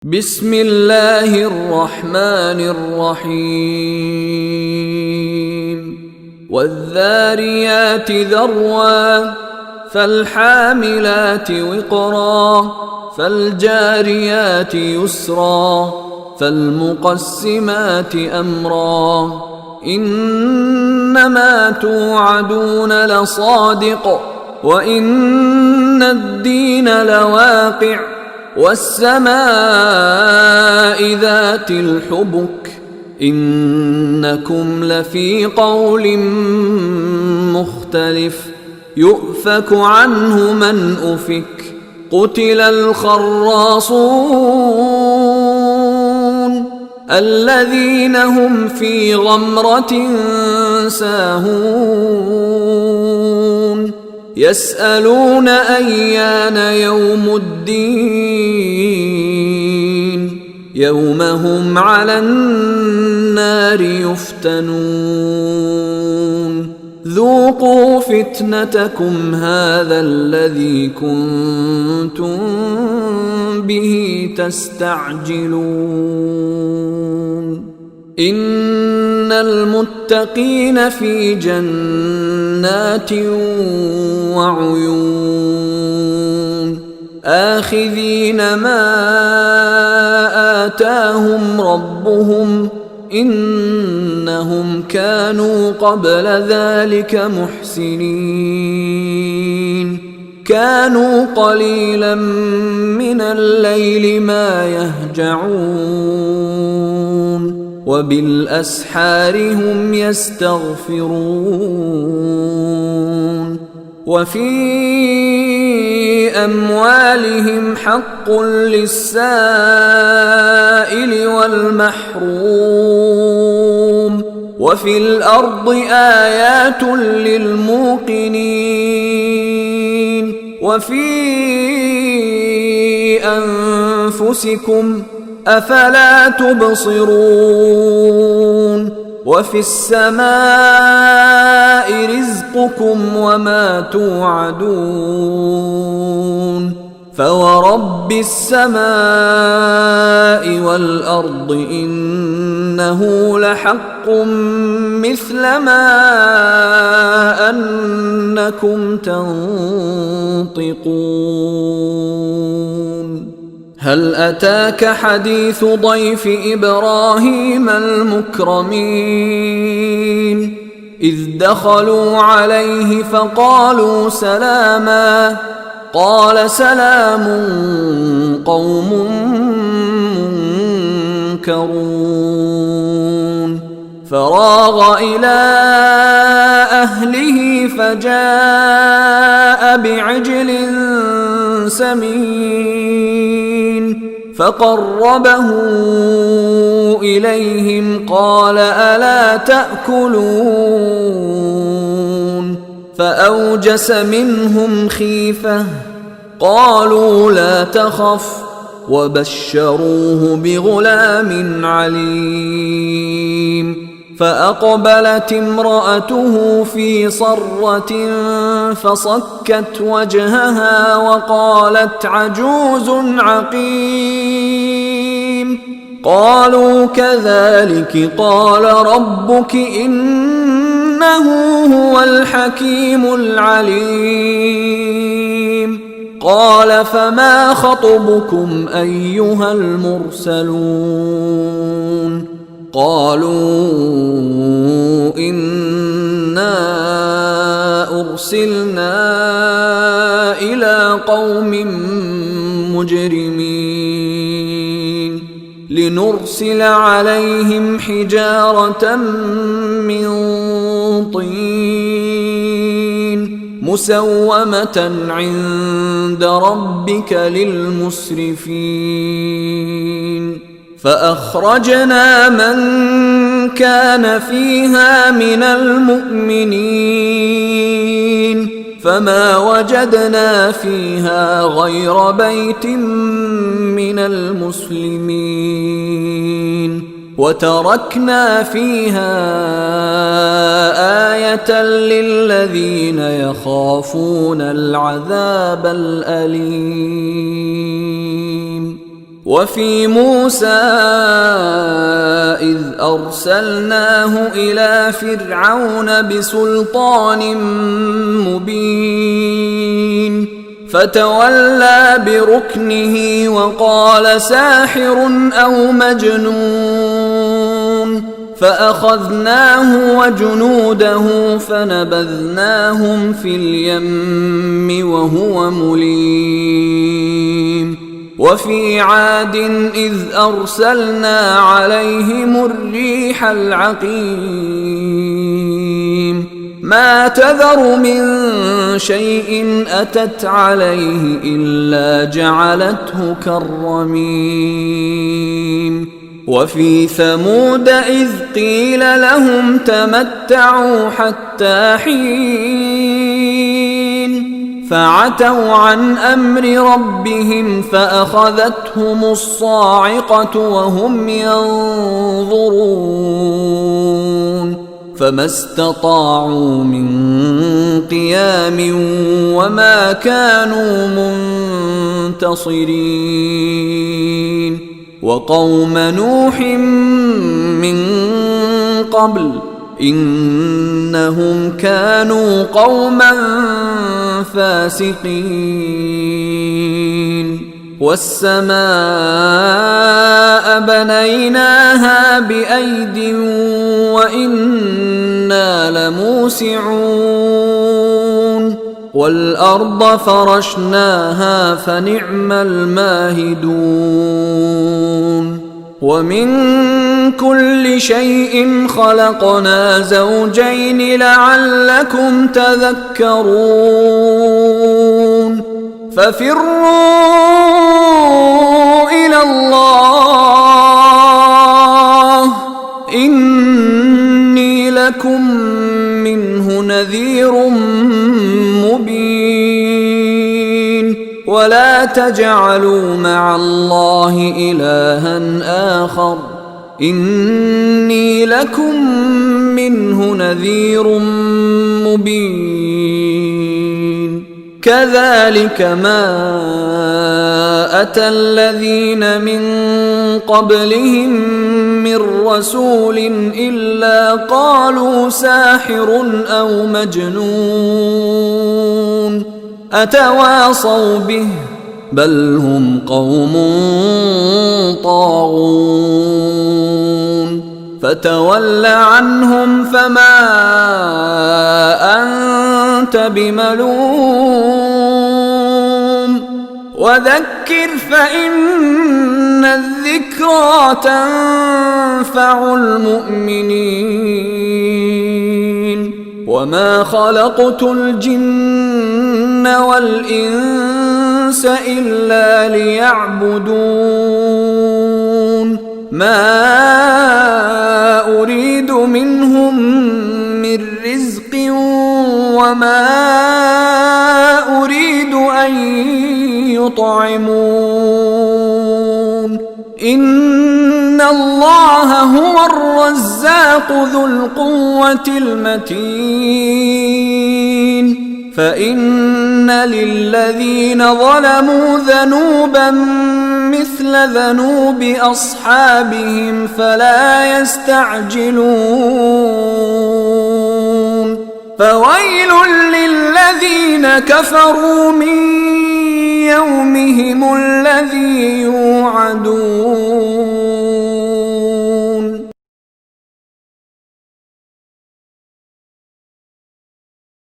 بسم الله الرحمن الرحيم والذاريات ذروا فالحاملات وقرا فالجاريات يسرا فالمقسمات أمرا إنما توعدون لصادق وإن الدين لواقع والسماء ذات الحبك إنكم لفي قول مختلف يؤفك عنه من أفك قتل الخراصون الذين هم في غمرة ساهون يسألون أيان يوم الدين يوم هم على النار يفتنون ذوقوا فتنتكم هذا الذي كنتم به تستعجلون إن المتقين في جنات وعيون آخذين ما آتاهم ربهم إنهم كانوا قبل ذلك محسنين كانوا قليلا من الليل ما يهجعون وبالأسحار هم يستغفرون وفي أموالهم حق للسائل والمحروم وفي الأرض آيات للموقنين وفي أنفسكم أفلا تبصرون وفي السماء رزقكم وما توعدون فورب السماء والأرض إنه لحق مثل ما أنكم تنطقون هل أتاك حديث ضيف إبراهيم المكرمين إذ دخلوا عليه فقالوا سلاما قال سلام قوم منكرون فراغ إلى أهله فجاء بعجل سمين فقربه إليهم قال ألا تأكلون فأوجس منهم خيفة قالوا لا تخف وبشروه بغلام عليم فأقبلت امرأته في صرة فصكت وجهها وقالت عجوز عقيم قالوا كذلك قال ربك إنه هو الحكيم العليم قال فما خطبكم أيها المرسلون قالوا إنا أرسلنا إلى قوم مجرمين لنرسل عليهم حجارة من طين مسومة عند ربك للمسرفين فأخرجنا من كان فيها من المؤمنين فما وجدنا فيها غير بيت من المسلمين وتركنا فيها آية للذين يخافون العذاب الأليم وفي موسى إذ أرسلناه إلى فرعون بسلطان مبين فتولى بركنه وقال ساحر أو مجنون فأخذناه وجنوده فنبذناهم في اليم وهو مليم وفي عاد إذ أرسلنا عليهم الريح العقيم ما تذر من شيء أتت عليه إلا جعلته كالرميم وفي ثمود إذ قيل لهم تمتعوا حتى حين فعتوا عن أمر ربهم فأخذتهم الصاعقة وهم ينظرون فما استطاعوا من قيام وما كانوا منتصرين وقوم نوح من قبل إنهم كانوا قوما فاسقين والسماء بنيناها بأيد وإنا لموسعون والأرض فرشناها فنعم الماهدون ومن كل شيء خلقنا زوجين لعلكم تذكرون ففروا إلى الله إني لكم منه نذير مبين ولا تجعلوا مع الله إلها آخر إني لكم منه نذير مبين كذلك ما أتى الذين من قبلهم من رسول إلا قالوا ساحر أو مجنون أتواصوا به بل هم قوم طاغون فتول عنهم فما أنت بملوم وذكر فإن الذكرى تنفع المؤمنين وما خلقت الجن والإنس إلا ليعبدون ما أريد منهم من رزق وما أريد أن يطعمون إن الله هو الرزاق ذو القوة المتين فإن للذين ظلموا ذنوبا مثل ذنوب أصحابهم فلا يستعجلون فويل للذين كفروا من يومهم الذي يوعدون